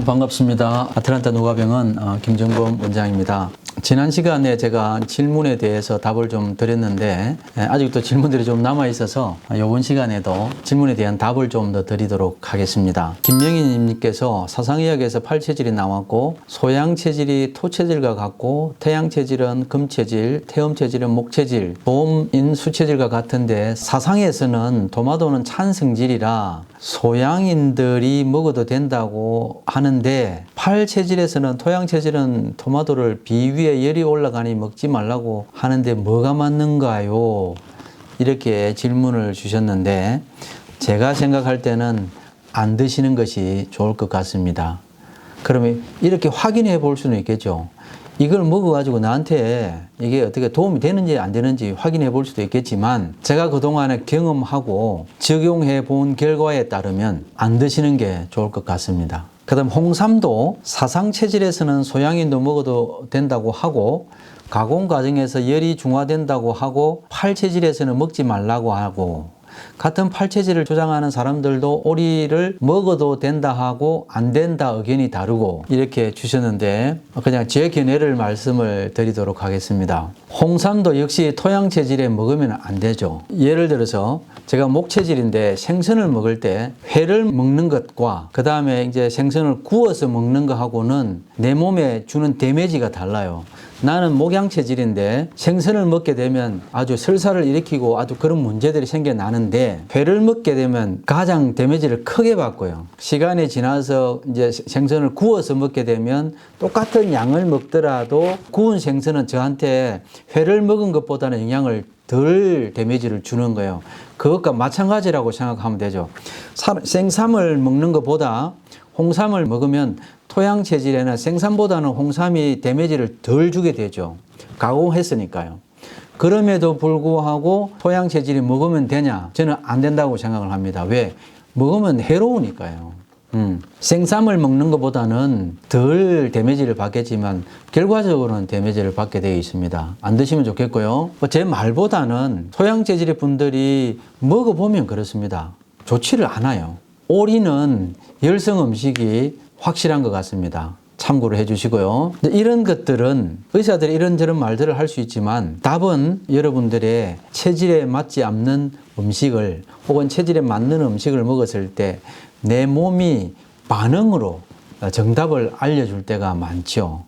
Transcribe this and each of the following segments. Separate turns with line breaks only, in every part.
여러분 반갑습니다. 아틀란타 노가병원 김정범 원장입니다. 지난 시간에 제가 질문에 대해서 답을 좀 드렸는데 아직도 질문들이 좀 남아 있어서 이번 시간에도 질문에 대한 답을 좀 더 드리도록 하겠습니다. 김명희님께서 사상의학에서 팔체질이 나왔고 소양체질이 토체질과 같고 태양체질은 금체질, 태음체질은 목체질, 봄인 수체질과 같은데 사상에서는 토마토는 찬성질이라 소양인들이 먹어도 된다고 하는데 팔체질에서는 토양체질은 토마토를 비 위에 열이 올라가니 먹지 말라고 하는데 뭐가 맞는가요? 이렇게 질문을 주셨는데 제가 생각할 때는 안 드시는 것이 좋을 것 같습니다. 그러면 이렇게 확인해 볼 수는 있겠죠. 이걸 먹어가지고 나한테 이게 어떻게 도움이 되는지 안 되는지 확인해 볼 수도 있겠지만 제가 그동안에 경험하고 적용해 본 결과에 따르면 안 드시는 게 좋을 것 같습니다. 그 다음 홍삼도 사상체질에서는 소양인도 먹어도 된다고 하고 가공 과정에서 열이 중화된다고 하고 팔체질에서는 먹지 말라고 하고 같은 팔체질을 주장하는 사람들도 오리를 먹어도 된다 하고 안 된다 의견이 다르고 이렇게 주셨는데 그냥 제 견해를 말씀을 드리도록 하겠습니다. 홍삼도 역시 토양체질에 먹으면 안 되죠. 예를 들어서 제가 목체질인데 생선을 먹을 때 회를 먹는 것과 그 다음에 이제 생선을 구워서 먹는 것하고는 내 몸에 주는 데미지가 달라요. 나는 목양체질인데 생선을 먹게 되면 아주 설사를 일으키고 아주 그런 문제들이 생겨나는데 회를 먹게 되면 가장 데미지를 크게 받고요. 시간이 지나서 이제 생선을 구워서 먹게 되면 똑같은 양을 먹더라도 구운 생선은 저한테 회를 먹은 것보다는 영향을 덜 데미지를 주는 거예요. 그것과 마찬가지라고 생각하면 되죠. 생삼을 먹는 것보다 홍삼을 먹으면 토양 체질에는 생삼보다는 홍삼이 데미지를 덜 주게 되죠. 가공했으니까요. 그럼에도 불구하고 토양 체질이 먹으면 되냐? 저는 안 된다고 생각을 합니다. 왜? 먹으면 해로우니까요. 생삼을 먹는 것보다는 덜 데미지를 받겠지만 결과적으로는 데미지를 받게 되어 있습니다. 안 드시면 좋겠고요. 제 말보다는 토양 체질의 분들이 먹어보면 그렇습니다. 좋지를 않아요. 오리는 열성 음식이 확실한 것 같습니다. 참고를 해주시고요. 이런 것들은 의사들이 이런저런 말들을 할 수 있지만 답은 여러분들의 체질에 맞지 않는 음식을 혹은 체질에 맞는 음식을 먹었을 때 내 몸이 반응으로 정답을 알려줄 때가 많죠.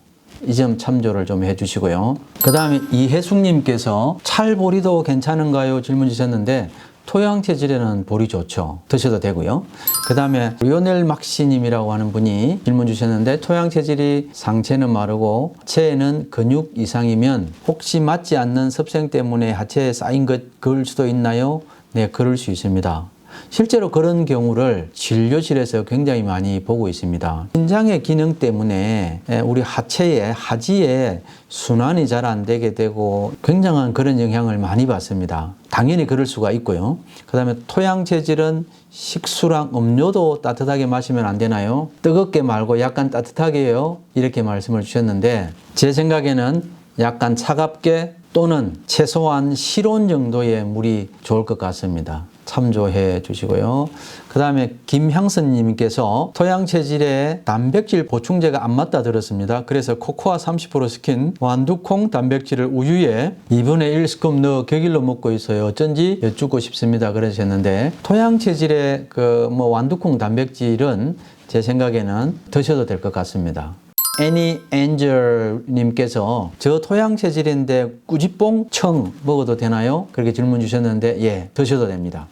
이 점 참조를 좀 해주시고요. 그 다음에 이혜숙님께서 찰보리도 괜찮은가요? 질문 주셨는데 토양 체질에는 보리 좋죠. 드셔도 되고요. 그 다음에 리오넬 막시님이라고 하는 분이 질문 주셨는데 토양 체질이 상체는 마르고 하체에는 근육 이상이면 혹시 맞지 않는 섭생 때문에 하체에 쌓인 것 그럴 수도 있나요? 네, 그럴 수 있습니다. 실제로 그런 경우를 진료실에서 굉장히 많이 보고 있습니다. 신장의 기능 때문에 우리 하체에 하지에 순환이 잘 안 되게 되고 굉장한 그런 영향을 많이 받습니다. 당연히 그럴 수가 있고요. 그 다음에 토양 체질은 식수랑 음료도 따뜻하게 마시면 안 되나요? 뜨겁게 말고 약간 따뜻하게요. 이렇게 말씀을 주셨는데 제 생각에는 약간 차갑게 또는 최소한 실온 정도의 물이 좋을 것 같습니다. 참조해 주시고요. 그 다음에 김향선님께서 토양 체질에 단백질 보충제가 안 맞다 들었습니다. 그래서 코코아 30% 스킨 완두콩 단백질을 우유에 2분의 1 스쿱 넣어 격일로 먹고 있어요. 어쩐지 여쭙고 싶습니다. 그러셨는데 토양 체질의 완두콩 단백질은 제 생각에는 드셔도 될 것 같습니다. 애니 엔젤님께서 저 토양 체질인데 꾸지뽕 청 먹어도 되나요? 그렇게 질문 주셨는데 예, 드셔도 됩니다.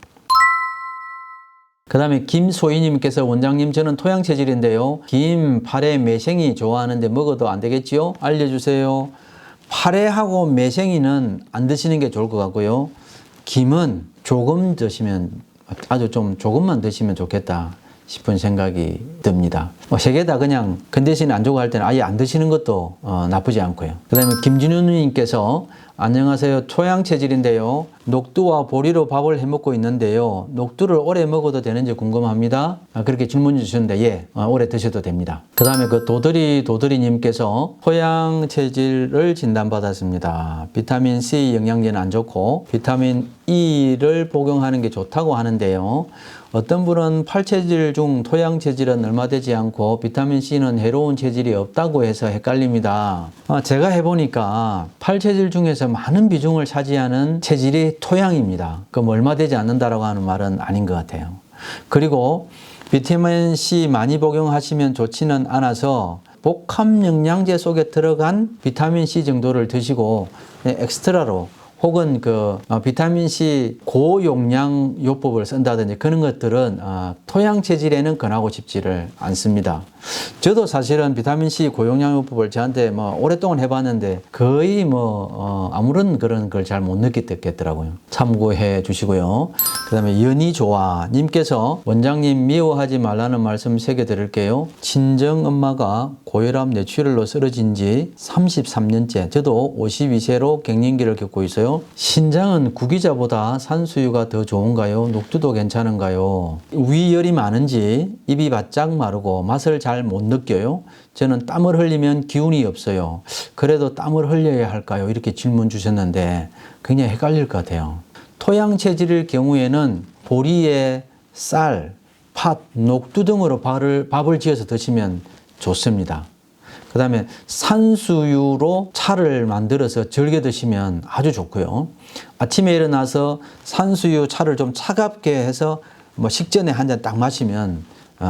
그 다음에 김소희님께서 원장님 저는 토양 체질인데요. 김, 파래, 매생이 좋아하는데 먹어도 안 되겠지요? 알려주세요. 파래하고 매생이는 안 드시는 게 좋을 것 같고요. 김은 조금 드시면 아주 좀 조금만 드시면 좋겠다 싶은 생각이 듭니다. 세 개 다 그냥 컨디션이 안 좋고 할 때는 아예 안 드시는 것도 나쁘지 않고요. 그 다음에 김진우님께서 안녕하세요. 토양 체질인데요. 녹두와 보리로 밥을 해 먹고 있는데요. 녹두를 오래 먹어도 되는지 궁금합니다. 그렇게 질문 주셨는데 예, 오래 드셔도 됩니다. 그 다음에 그 도드리님께서 토양 체질을 진단받았습니다. 비타민 C 영양제는 안 좋고 비타민 E를 복용하는 게 좋다고 하는데요. 어떤 분은 팔체질 중 토양 체질은 얼마 되지 않고 비타민 C는 해로운 체질이 없다고 해서 헷갈립니다. 제가 해보니까 팔체질 중에서 많은 비중을 차지하는 체질이 토양입니다. 그럼 얼마 되지 않는다라고 하는 말은 아닌 것 같아요. 그리고 비타민 C 많이 복용하시면 좋지는 않아서 복합 영양제 속에 들어간 비타민 C 정도를 드시고 엑스트라로 혹은 비타민C 고용량 요법을 쓴다든지 그런 것들은 토양 체질에는 권하고 싶지를 않습니다. 저도 사실은 비타민C 고용량 요법을 저한테 오랫동안 해봤는데 거의 아무런 그런 걸 잘 못 느끼겠더라고요. 참고해 주시고요. 그 다음에 연희조아 님께서 원장님 미워하지 말라는 말씀 새겨드릴게요. 친정 엄마가 고혈압 뇌출혈로 쓰러진 지 33년째, 저도 52세로 갱년기를 겪고 있어요. 신장은 구기자보다 산수유가 더 좋은가요? 녹두도 괜찮은가요? 위열이 많은지 입이 바짝 마르고 맛을 잘 못 느껴요. 저는 땀을 흘리면 기운이 없어요. 그래도 땀을 흘려야 할까요? 이렇게 질문 주셨는데 굉장히 헷갈릴 것 같아요. 토양 체질일 경우에는 보리에 쌀, 팥, 녹두 등으로 밥을 지어서 드시면 좋습니다. 그 다음에 산수유로 차를 만들어서 즐겨 드시면 아주 좋고요. 아침에 일어나서 산수유 차를 좀 차갑게 해서 식전에 한 잔 딱 마시면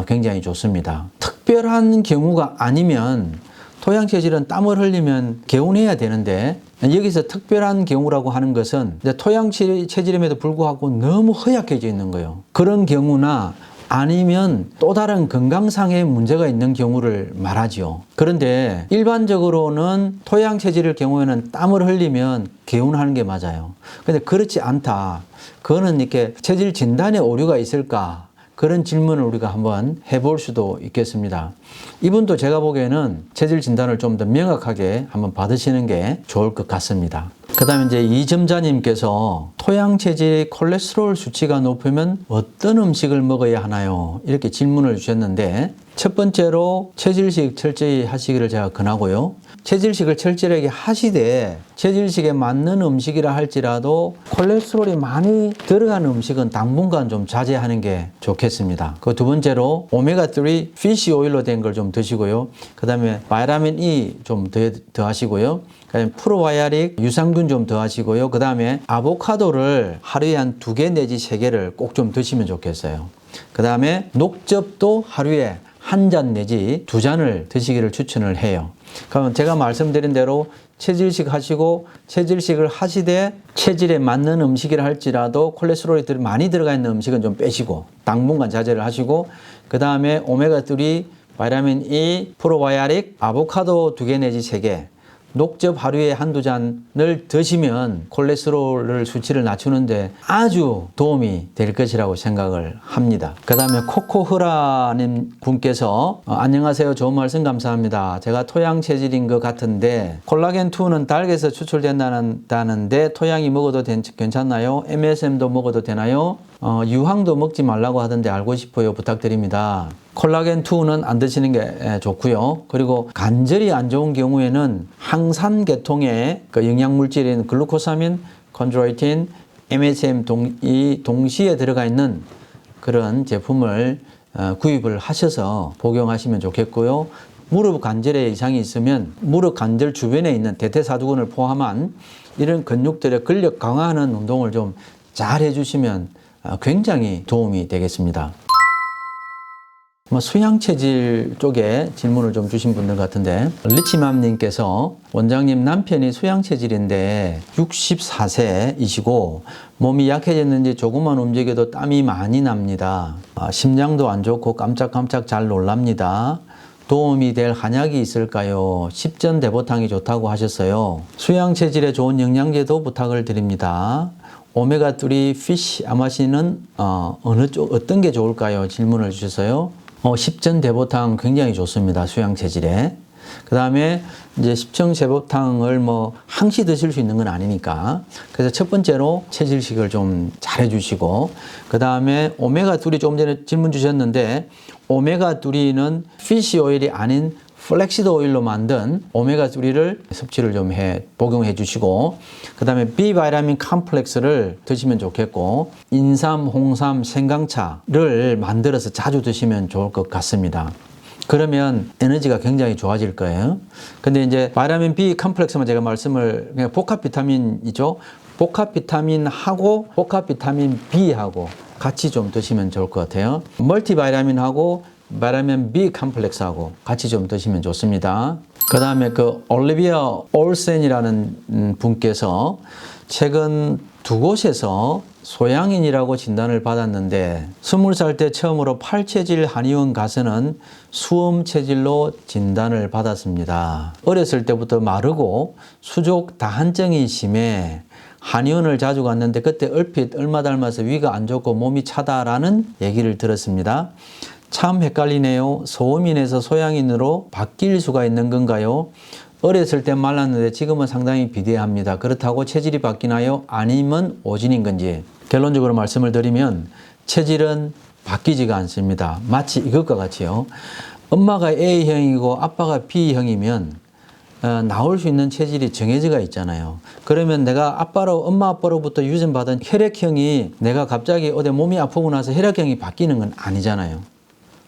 굉장히 좋습니다. 특별한 경우가 아니면 토양 체질은 땀을 흘리면 개운해야 되는데 여기서 특별한 경우라고 하는 것은 토양 체질임에도 불구하고 너무 허약해져 있는 거예요. 그런 경우나 아니면 또 다른 건강상의 문제가 있는 경우를 말하죠. 그런데 일반적으로는 토양 체질일 경우에는 땀을 흘리면 개운하는 게 맞아요. 그런데 그렇지 않다. 그거는 이렇게 체질 진단에 오류가 있을까? 그런 질문을 우리가 한번 해볼 수도 있겠습니다. 이분도 제가 보기에는 체질 진단을 좀 더 명확하게 한번 받으시는 게 좋을 것 같습니다. 그 다음에 이제 이점자님께서 토양 체질의 콜레스테롤 수치가 높으면 어떤 음식을 먹어야 하나요? 이렇게 질문을 주셨는데 첫 번째로 체질식 철저히 하시기를 제가 권하고요. 체질식을 철저하게 하시되 체질식에 맞는 음식이라 할지라도 콜레스테롤이 많이 들어가는 음식은 당분간 좀 자제하는 게 좋겠습니다. 그 두 번째로 오메가3 피쉬 오일로 된 걸 좀 드시고요. 그 다음에 바이타민 E 좀 더 하시고요. 그다음에 프로바이오틱 유산균 좀 더 하시고요. 그 다음에 아보카도를 하루에 한 2개 내지 3개를 꼭 좀 드시면 좋겠어요. 그 다음에 녹즙도 하루에 1잔 내지 2잔을 드시기를 추천을 해요. 그러면 제가 말씀드린 대로 체질식 하시고 체질식을 하시되 체질에 맞는 음식이라 할지라도 콜레스테롤이 많이 들어가 있는 음식은 좀 빼시고 당분간 자제를 하시고 그 다음에 오메가3, 바이타민 E, 프로바이오틱, 아보카도 2개 내지 3개 녹즙 하루에 1~2잔을 드시면 콜레스테롤 수치를 낮추는데 아주 도움이 될 것이라고 생각을 합니다. 그 다음에 코코흐라님 분께서 안녕하세요. 좋은 말씀 감사합니다. 제가 토양 체질인 것 같은데 콜라겐2는 닭에서 추출된다는데 토양이 먹어도 괜찮나요? MSM도 먹어도 되나요? 유황도 먹지 말라고 하던데 알고 싶어요. 부탁드립니다. 콜라겐2는 안 드시는 게 좋고요. 그리고 관절이 안 좋은 경우에는 항산 계통의 영양물질인 글루코사민, 콘드로이틴, MSM 동시에 들어가 있는 그런 제품을 구입을 하셔서 복용하시면 좋겠고요. 무릎 관절에 이상이 있으면 무릎 관절 주변에 있는 대퇴사두근을 포함한 이런 근육들의 근력 강화하는 운동을 좀 잘 해주시면 굉장히 도움이 되겠습니다. 수양 체질 쪽에 질문을 좀 주신 분들 같은데 리치맘님께서 원장님 남편이 수양 체질인데 64세이시고 몸이 약해졌는지 조금만 움직여도 땀이 많이 납니다. 심장도 안 좋고 깜짝깜짝 잘 놀랍니다. 도움이 될 한약이 있을까요? 십전대보탕이 좋다고 하셨어요. 수양 체질에 좋은 영양제도 부탁을 드립니다. 오메가3 피쉬 아마시는 어떤 게 좋을까요? 질문을 주셔서요. 십전대보탕 굉장히 좋습니다. 수양 체질에. 그 다음에 이제 십청제법탕을 뭐 항시 드실 수 있는 건 아니니까. 그래서 첫 번째로 체질식을 좀 잘 해주시고, 그 다음에 오메가3 조금 전에 질문 주셨는데, 오메가3는 피쉬 오일이 아닌 플렉시드 오일로 만든 오메가3를 섭취를 좀 복용해 주시고, 그 다음에 B 바이타민 컴플렉스를 드시면 좋겠고, 인삼, 홍삼, 생강차를 만들어서 자주 드시면 좋을 것 같습니다. 그러면 에너지가 굉장히 좋아질 거예요. 근데 이제 바이타민 B 컴플렉스만 제가 말씀을, 그냥 복합 비타민이죠. 복합 비타민하고 복합 비타민 B하고 같이 좀 드시면 좋을 것 같아요. 멀티 바이타민하고 바이타민 B 컴플렉스하고 같이 좀 드시면 좋습니다. 그 다음에 그 올리비아 올센이라는 분께서 최근 두 곳에서 소양인이라고 진단을 받았는데 20살 때 처음으로 팔체질 한의원 가서는 수음 체질로 진단을 받았습니다. 어렸을 때부터 마르고 수족 다한증이 심해 한의원을 자주 갔는데 그때 얼핏 얼마 닮아서 위가 안 좋고 몸이 차다라는 얘기를 들었습니다. 참 헷갈리네요. 소음인에서 소양인으로 바뀔 수가 있는 건가요? 어렸을 땐 말랐는데 지금은 상당히 비대합니다. 그렇다고 체질이 바뀌나요? 아니면 오진인 건지. 결론적으로 말씀을 드리면 체질은 바뀌지가 않습니다. 마치 이것과 같이요. 엄마가 A형이고 아빠가 B형이면 나올 수 있는 체질이 정해져가 있잖아요. 그러면 내가 엄마 아빠로부터 유전받은 혈액형이 내가 갑자기 어디 몸이 아프고 나서 혈액형이 바뀌는 건 아니잖아요.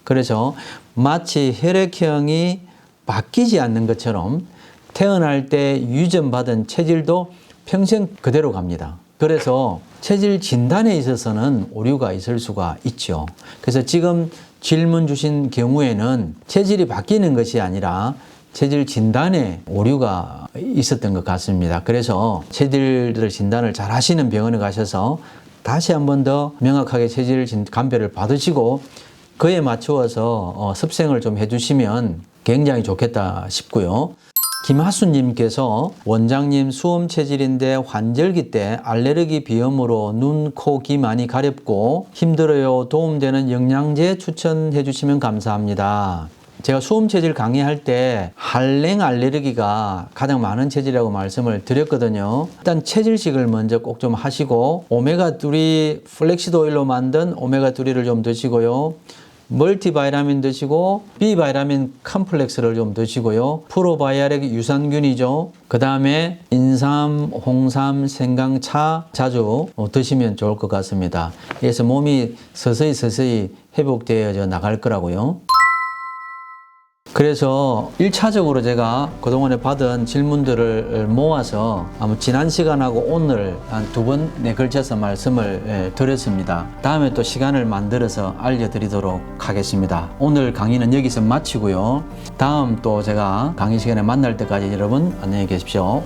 그래서 마치 혈액형이 바뀌지 않는 것처럼 태어날 때 유전받은 체질도 평생 그대로 갑니다. 그래서 체질 진단에 있어서는 오류가 있을 수가 있죠. 그래서 지금 질문 주신 경우에는 체질이 바뀌는 것이 아니라 체질 진단에 오류가 있었던 것 같습니다. 그래서 체질들 진단을 잘 하시는 병원에 가셔서 다시 한 번 더 명확하게 체질 감별을 받으시고 그에 맞추어서 습생을 좀 해주시면 굉장히 좋겠다 싶고요. 김하수님께서 원장님 수음 체질인데 환절기 때 알레르기 비염으로 눈, 코, 귀 많이 가렵고 힘들어요. 도움되는 영양제 추천해 주시면 감사합니다. 제가 수음 체질 강의할 때 한랭 알레르기가 가장 많은 체질이라고 말씀을 드렸거든요. 일단 체질식을 먼저 꼭 좀 하시고 오메가3 플렉시드 오일로 만든 오메가3를 좀 드시고요. 멀티바이타민 드시고 B바이타민 컴플렉스를 좀 드시고요. 프로바이오틱 유산균이죠. 그 다음에 인삼, 홍삼, 생강차 자주 드시면 좋을 것 같습니다. 그래서 몸이 서서히 회복되어져 나갈 거라고요. 그래서 1차적으로 제가 그동안에 받은 질문들을 모아서 지난 시간하고 오늘 한 2번에 걸쳐서 말씀을 드렸습니다. 다음에 또 시간을 만들어서 알려드리도록 하겠습니다. 오늘 강의는 여기서 마치고요. 다음 또 제가 강의 시간에 만날 때까지 여러분 안녕히 계십시오.